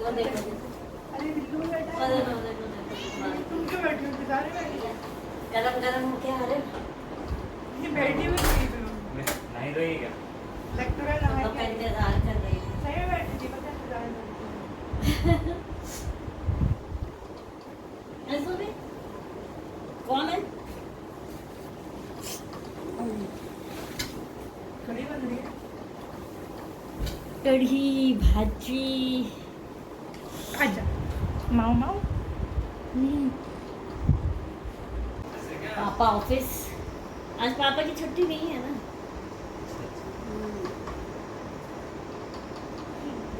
वो देखो। अरे बिल्लू में बैठा वो है। देखो, देखो, देखो। तुम क्यों बैठी हो? इंतजार में बैठी हो? गरम गरम हो क्या? अरे ये बैठी हुई थी फिर। नहीं रही क्या? लग तो रहा है तो नहाई का के। इंतजार कर रही थी। सही में बैठी थी, पता है इंतजार में बैठी थी। ऐसो भी कौन है? कड़ी बन रही है। कढ़ी भाजी। आजा माओ माओ। पापा ऑफिस। आज पापा की छुट्टी नहीं है ना।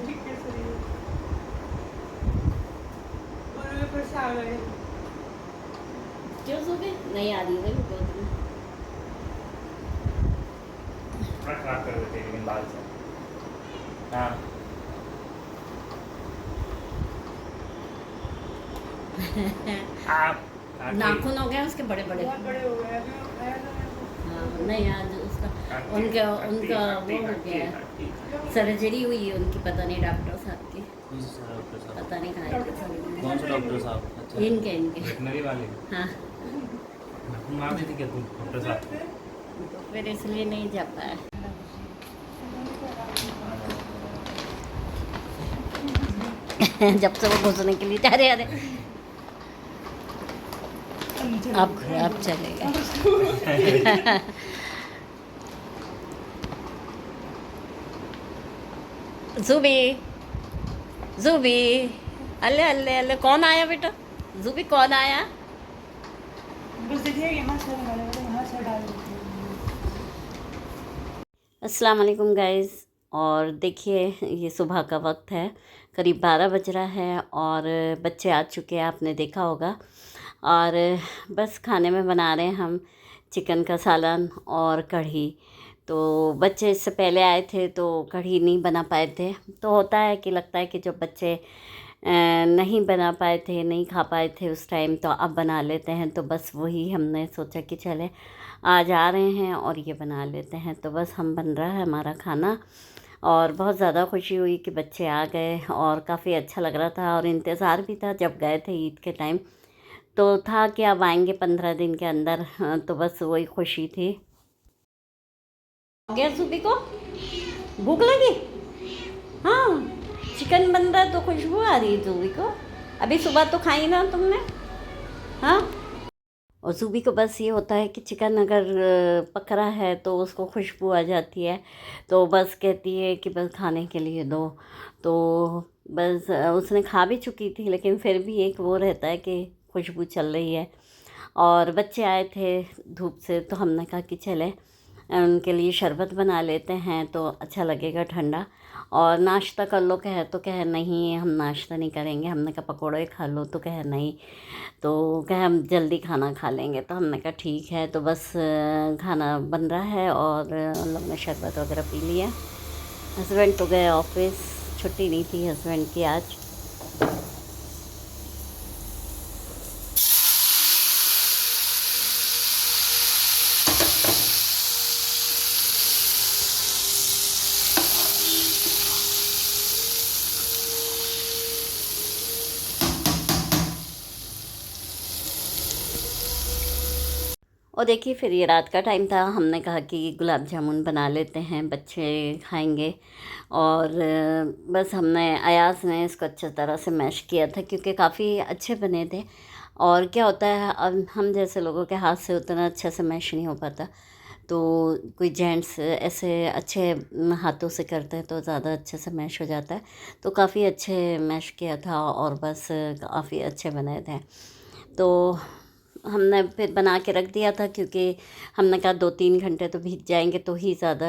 ठीक कैसे रही है? और वे फिर से आ गए। क्यों सो गए? नहीं आ रही है गोद में। थोड़ा खराब कर देते हैं लेकिन लाल से। हाँ आप नाखून हो गए उसके बड़े बड़े। बहुत बड़े हो गए। अभी वो खाया था मेरे को। हाँ, नहीं आज उसका उनका उनका वो हो गया है। सर्जरी हुई है उनकी, पता नहीं डॉक्टर साहब की। कौन सा डॉक्टर साहब? पता नहीं कहाँ डॉक्टर के साहब सर्जरी। कौन सा डॉक्टर साहब? अच्छा इनके इनके वेटनरी वाले। हाँ, मार देती क्या तुम डॉक्टर साहब? तो फिर इसलिए नहीं जा पाया। जब से वो घुसने के लिए जा रहे अरे अब चलेगा। जुबी जुबी, अल्ले अल्ले अल्ले, कौन आया बेटा? जुबी कौन आया? बस देखिए यहाँ से डाले वाले, यहाँ से डाल देते हैं। अस्सलाम वालेकुम गाइस। और देखिए ये सुबह का वक्त है, करीब 12 बज रहा है और बच्चे आ चुके हैं, आपने देखा होगा। और बस खाने में बना रहे हैं हम चिकन का सालन और कढ़ी। तो बच्चे इससे पहले आए थे तो कढ़ी नहीं बना पाए थे। तो होता है कि लगता है कि जब बच्चे नहीं बना पाए थे, नहीं खा पाए थे उस टाइम, तो अब बना लेते हैं। तो बस वही हमने सोचा कि चले आज आ रहे हैं और ये बना लेते हैं। तो बस हम बन रहा है हमारा खाना। और बहुत ज़्यादा खुशी हुई कि बच्चे आ गए और काफ़ी अच्छा लग रहा था और इंतज़ार भी था। जब गए थे ईद के टाइम तो था कि अब आएंगे 15 दिन के अंदर। तो बस वही खुशी थी। गया सुबह को भूख लगी? हाँ, चिकन बन रहा है तो खुशबू आ रही है जूबी को। अभी सुबह तो खाई ना तुमने? हाँ। और जूबी को बस ये होता है कि चिकन अगर पक रहा है तो उसको खुशबू आ जाती है, तो बस कहती है कि बस खाने के लिए दो। तो बस उसने खा भी चुकी थी लेकिन फिर भी एक वो रहता है कि खुशबू चल रही है। और बच्चे आए थे धूप से तो हमने कहा कि चले उनके लिए शरबत बना लेते हैं तो अच्छा लगेगा ठंडा। और नाश्ता कर लो कहे तो कहे नहीं हम नाश्ता नहीं करेंगे। हमने कहा पकौड़े खा लो तो कहे नहीं, तो कहे हम जल्दी खाना खा लेंगे। तो हमने कहा ठीक है। तो बस खाना बन रहा है और उन लोग ने शरबत वगैरह पी लिया। हस्बैंड तो गए ऑफिस, छुट्टी नहीं थी हस्बैंड की आज। और देखिए फिर ये रात का टाइम था, हमने कहा कि गुलाब जामुन बना लेते हैं, बच्चे खाएंगे। और बस हमने अयास ने इसको अच्छी तरह से मैश किया था क्योंकि काफ़ी अच्छे बने थे। और क्या होता है अब हम जैसे लोगों के हाथ से उतना अच्छे से मैश नहीं हो पाता, तो कोई जेंट्स ऐसे अच्छे हाथों से करते हैं तो ज़्यादा अच्छे से मैश हो जाता है। तो काफ़ी अच्छे मैश किया था और बस काफ़ी अच्छे बने थे। तो हमने फिर बना के रख दिया था क्योंकि हमने कहा 2-3 घंटे तो भीग जाएंगे तो ही ज़्यादा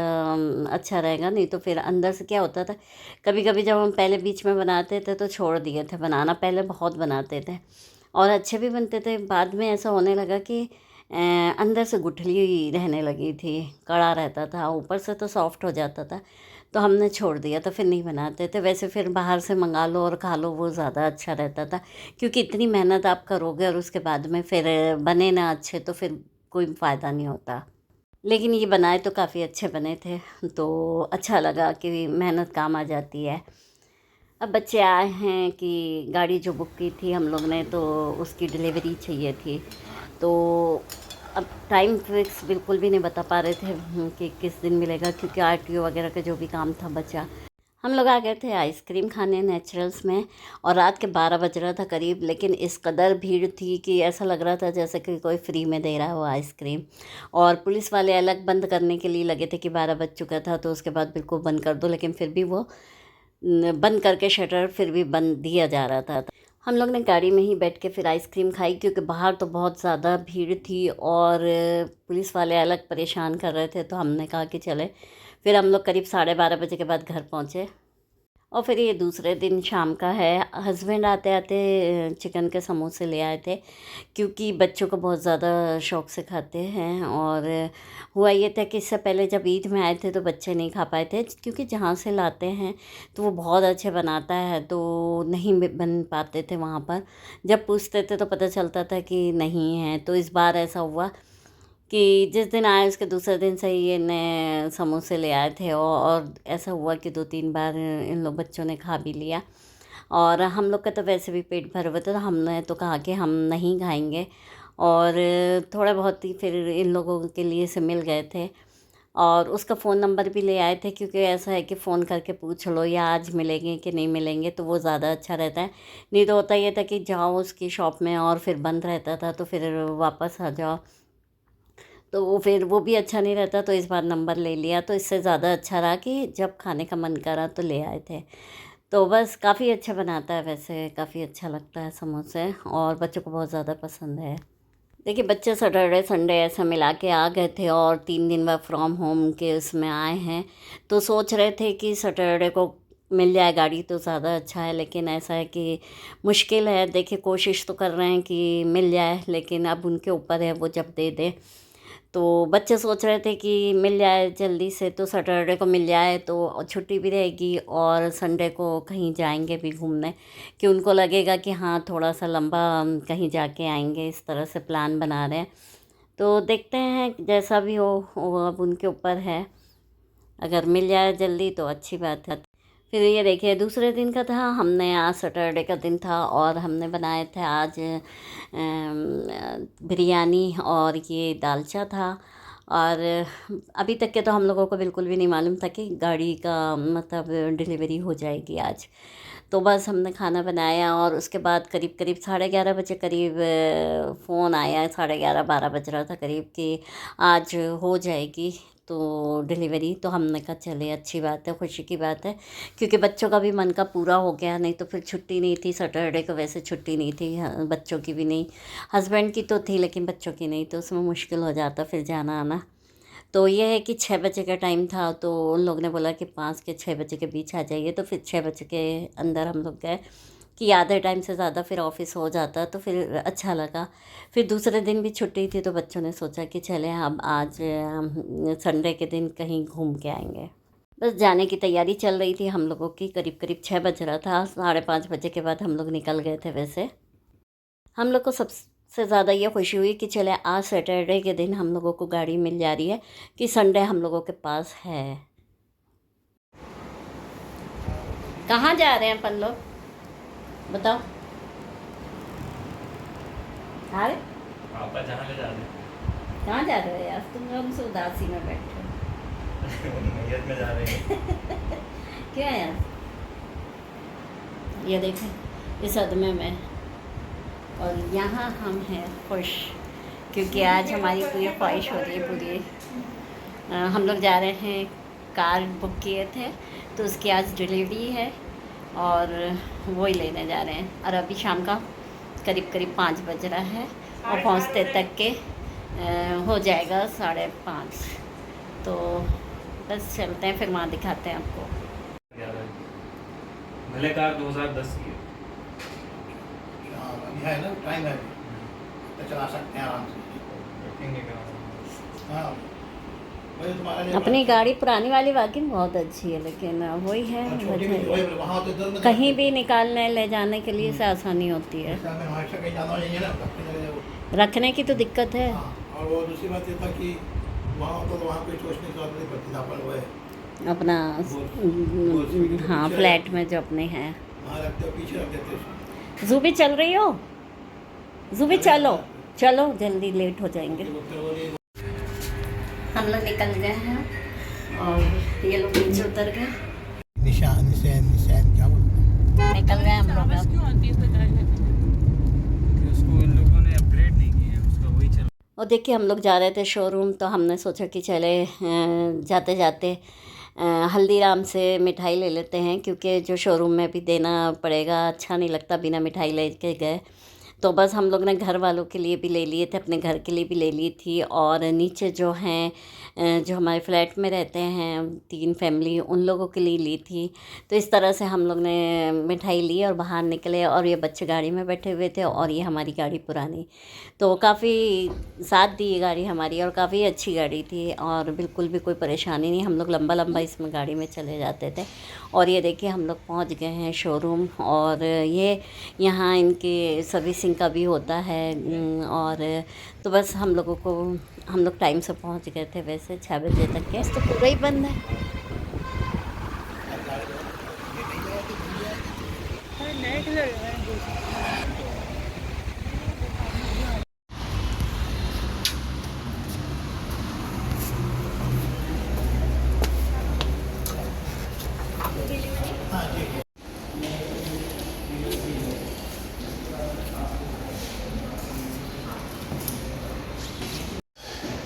अच्छा रहेगा। नहीं तो फिर अंदर से क्या होता था, कभी कभी जब हम पहले बीच में बनाते थे तो छोड़ दिए थे बनाना, पहले बहुत बनाते थे और अच्छे भी बनते थे। बाद में ऐसा होने लगा कि अंदर से गुठली रहने लगी थी, कड़ा रहता था, ऊपर से तो सॉफ्ट हो जाता था। तो हमने छोड़ दिया तो फिर नहीं बनाते थे। वैसे फिर बाहर से मंगा लो और खा लो वो ज़्यादा अच्छा रहता था क्योंकि इतनी मेहनत आप करोगे और उसके बाद में फिर बने ना अच्छे तो फिर कोई फ़ायदा नहीं होता। लेकिन ये बनाए तो काफ़ी अच्छे बने थे, तो अच्छा लगा कि मेहनत काम आ जाती है। अब बच्चे आए हैं कि गाड़ी जो बुक की थी हम लोग ने, तो उसकी डिलीवरी चाहिए थी। तो अब टाइम फिक्स बिल्कुल भी नहीं बता पा रहे थे कि किस दिन मिलेगा, क्योंकि आरटीओ वगैरह का जो भी काम था बचा। हम लोग आ गए थे आइसक्रीम खाने नेचुरल्स में, और रात के 12 बज रहा था करीब, लेकिन इस कदर भीड़ थी कि ऐसा लग रहा था जैसे कि कोई फ्री में दे रहा हो आइसक्रीम। और पुलिस वाले अलग बंद करने के लिए लगे थे कि 12 बज चुका था तो उसके बाद बिल्कुल बंद कर दो, लेकिन फिर भी वो बंद करके शटर फिर भी बंद दिया जा रहा था। हम लोग ने गाड़ी में ही बैठ के फिर आइसक्रीम खाई, क्योंकि बाहर तो बहुत ज़्यादा भीड़ थी और पुलिस वाले अलग परेशान कर रहे थे। तो हमने कहा कि चले, फिर हम लोग करीब 12:30 बजे के बाद घर पहुँचे। और फिर ये दूसरे दिन शाम का है। हस्बैंड आते आते चिकन के समोसे ले आए थे, क्योंकि बच्चों को बहुत ज़्यादा शौक़ से खाते हैं। और हुआ ये था कि इससे पहले जब ईद में आए थे तो बच्चे नहीं खा पाए थे, क्योंकि जहाँ से लाते हैं तो वो बहुत अच्छे बनाता है, तो नहीं बन पाते थे वहाँ पर। जब पूछते थे तो पता चलता था कि नहीं है। तो इस बार ऐसा हुआ कि जिस दिन आए उसके दूसरे दिन से ही ये नए समोसे ले आए थे, और ऐसा हुआ कि 2-3 बार इन लोग बच्चों ने खा भी लिया। और हम लोग का तो वैसे भी पेट भर हुआ था, तो हमने तो कहा कि हम नहीं खाएंगे। और थोड़ा बहुत ही फिर इन लोगों के लिए से मिल गए थे, और उसका फ़ोन नंबर भी ले आए थे, क्योंकि ऐसा है कि फ़ोन करके पूछ लो या आज मिलेंगे कि नहीं मिलेंगे, तो वो ज़्यादा अच्छा रहता है। नहीं तो होता ये था कि जाओ उसकी शॉप में और फिर बंद रहता था, तो फिर वापस आ जाओ, तो वो फिर वो भी अच्छा नहीं रहता। तो इस बार नंबर ले लिया, तो इससे ज़्यादा अच्छा रहा कि जब खाने का मन करा तो ले आए थे। तो बस काफ़ी अच्छा बनाता है, वैसे काफ़ी अच्छा लगता है समोसे, और बच्चों को बहुत ज़्यादा पसंद है। देखिए, बच्चे सैटरडे संडे ऐसा मिला के आ गए थे, और 3 दिन वर्क फ्रॉम होम के उसमें आए हैं। तो सोच रहे थे कि सैटरडे को मिल जाए गाड़ी तो ज़्यादा अच्छा है, लेकिन ऐसा है कि मुश्किल है। देखिए, कोशिश तो कर रहे हैं कि मिल जाए, लेकिन अब उनके ऊपर है वो जब दे दे। तो बच्चे सोच रहे थे कि मिल जाए जल्दी से, तो सैटरडे को मिल जाए तो छुट्टी भी रहेगी, और संडे को कहीं जाएंगे भी घूमने, कि उनको लगेगा कि हाँ थोड़ा सा लंबा कहीं जाके आएंगे। इस तरह से प्लान बना रहे हैं। तो देखते हैं जैसा भी हो, वो अब उनके ऊपर है। अगर मिल जाए जल्दी तो अच्छी बात है। फिर ये देखिए, दूसरे दिन का था, हमने आज सैटरडे का दिन था, और हमने बनाए थे आज बिरयानी, और ये दालचा था। और अभी तक के तो हम लोगों को बिल्कुल भी नहीं मालूम था कि गाड़ी का मतलब डिलीवरी हो जाएगी आज। तो बस हमने खाना बनाया, और उसके बाद करीब करीब 11:30 बजे करीब फ़ोन आया। 11:30-12 बज रहा था करीब, कि आज हो जाएगी तो डिलीवरी। तो हमने कहा चले, अच्छी बात है, खुशी की बात है, क्योंकि बच्चों का भी मन का पूरा हो गया। नहीं तो फिर छुट्टी नहीं थी सैटरडे को, वैसे छुट्टी नहीं थी, बच्चों की भी नहीं। हस्बैंड की तो थी लेकिन बच्चों की नहीं, तो उसमें मुश्किल हो जाता फिर जाना आना। तो ये है कि 6 बजे का टाइम था, तो उन लोग ने बोला कि 5 के 6 बजे के बीच आ जाइए। तो फिर 6 बजे के अंदर हम लोग गए, कि आधे टाइम से ज़्यादा फिर ऑफिस हो जाता, तो फिर अच्छा लगा। फिर दूसरे दिन भी छुट्टी थी, तो बच्चों ने सोचा कि चलें अब आज संडे के दिन कहीं घूम के आएंगे। बस जाने की तैयारी चल रही थी हम लोगों की। करीब करीब 6 बज रहा था, 5:30 बजे के बाद हम लोग निकल गए थे। वैसे हम लोग को सबसे ज़्यादा ये खुशी हुई कि चले, आज सैटरडे के दिन हम लोगों को गाड़ी मिल जा रही है, कि संडे हम लोगों के पास है। कहाँ जा रहे हैं अपन लोग, बताओ। अरे आपका जहाँ ले जा रहे हैं। कहाँ जा रहे हो यार, तुम लोग से उदासी में बैठे हो। मैयत में जा रहे हैं। क्या यार, ये देखें इस सदमे में, और यहाँ हम हैं खुश, क्योंकि आज हमारी पूरी ख्वाहिश हो रही है पूरी। हम लोग जा रहे हैं, कार बुक किए थे तो उसकी आज डिलीवरी है, और वही लेने जा रहे हैं। और अभी शाम का करीब करीब 5 बज रहा है, और पहुँचते तक के हो जाएगा 5:30। तो बस चलते हैं, फिर वहाँ दिखाते हैं आपको। भले कार 2010 की है ना, टाइम है, तो चला सकते हैं आराम से। हाँ, वही तुम्हारा लिए अपनी गाड़ी पुरानी वाली वाकई में बहुत अच्छी है, लेकिन वही है छोटी भी वही वहाँ तो इधर में कहीं भी निकालने ले जाने के लिए से आसानी होती है। ऐसा में हमेशा कहीं जाना नहीं है ना, अपनी जगह वो। रखने की तो दिक्कत है। हाँ, और वो दूसरी बात ये था कि वहाँ तो वहाँ कोई सोचने की बात नहीं पड़ती था, अपन वो है अपना वो हाँ, फ्लैट में जो अपने हैं। वहाँ रखते हो, पीछे रख देते हो। जूबी चल रही हो? जूबी चलो चलो, जल्दी लेट हो जाएंगे। हम लोग निकल गए हैं और ये लोग नीचे उतर गए। निशान क्या बोलते हैं? निकल गए हम लोग अब। क्यों आती है इस बताइए? कि उसको इन लोगों ने अपग्रेड नहीं किया, उसका वही चल। और देखिए हम लोग जा रहे थे शोरूम, तो हमने सोचा कि चले जाते जाते हल्दीराम से मिठाई ले लेते हैं, क्योंकि जो शोरूम में भी देना पड़ेगा, अच्छा नहीं लगता बिना मिठाई लेके गए। तो बस हम लोग ने घर वालों के लिए भी ले लिए थे, अपने घर के लिए भी ले ली थी, और नीचे जो हैं जो हमारे फ्लैट में रहते हैं 3 फैमिली, उन लोगों के लिए ली थी। तो इस तरह से हम लोग ने मिठाई ली और बाहर निकले, और ये बच्चे गाड़ी में बैठे हुए थे और ये हमारी गाड़ी पुरानी। तो काफ़ी साथ दी ये गाड़ी हमारी, और काफ़ी अच्छी गाड़ी थी और बिल्कुल भी कोई परेशानी नहीं। हम लोग लंबा लंबा इसमें गाड़ी में चले जाते थे। और ये देखिए हम लोग पहुंच गए हैं शोरूम, और ये यहाँ इनके सर्विसिंग का भी होता है। और तो बस हम लोग टाइम से पहुंच गए थे, वैसे 6 बजे तक के। तो पूरा ही बंद है। अरे नए कलर है।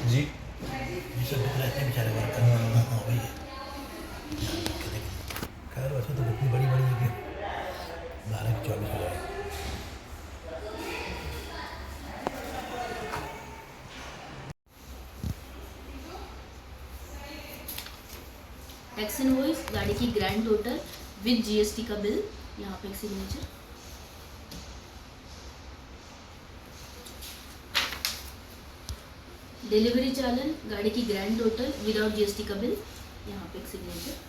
जी ये सब दुख रहते हैं बेचारे वर्कर। हाँ वही है। खैर वैसे तो इतनी बड़ी बड़ी है कि 12-24 हो जाए। टैक्स इनवॉइस, गाड़ी की ग्रैंड टोटल विद जीएसटी का बिल, यहाँ पे एक सिग्नेचर। डिलीवरी चालन, गाड़ी की ग्रैंड टोटल विदाउट जीएसटी का बिल, यहाँ पे एक सिग्नेचर।